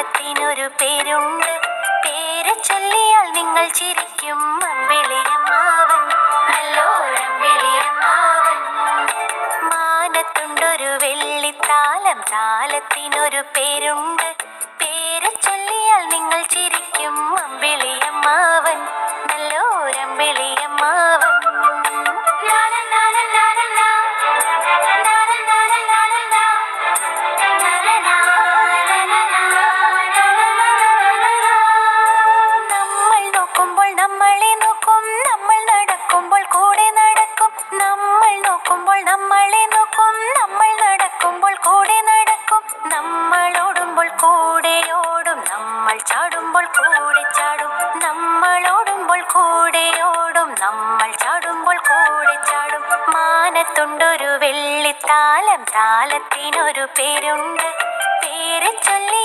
താലത്തിനൊരു പേരുണ്ട്. പേര് ചൊല്ലിയാൽ നിങ്ങൾ ചിരിക്കും. അമ്പിളിയമ്മാവൻ, നല്ലോരമ്പിളിയമ്മാവൻ. മാനത്തുണ്ടൊരു വെള്ളിത്താലം, താലത്തിനൊരു പേരുണ്ട്. പേര് ചൊല്ലിയാൽ നിങ്ങൾ ചിരിക്കും. അമ്പിളിയമ്മാവൻ, നല്ലോരമ്പിളിയമ്മാവൻ. ചാടുമ്പോൾ കൂടെ ചാടും, നമ്മളോടുമ്പോൾ കൂടെയോടും. നമ്മൾ ചാടുമ്പോൾ കൂടെ ചാടും. മാനത്തുണ്ടൊരു വെള്ളിത്താലം, താലത്തിനൊരു പേരുണ്ട്. പേര് ചൊല്ലി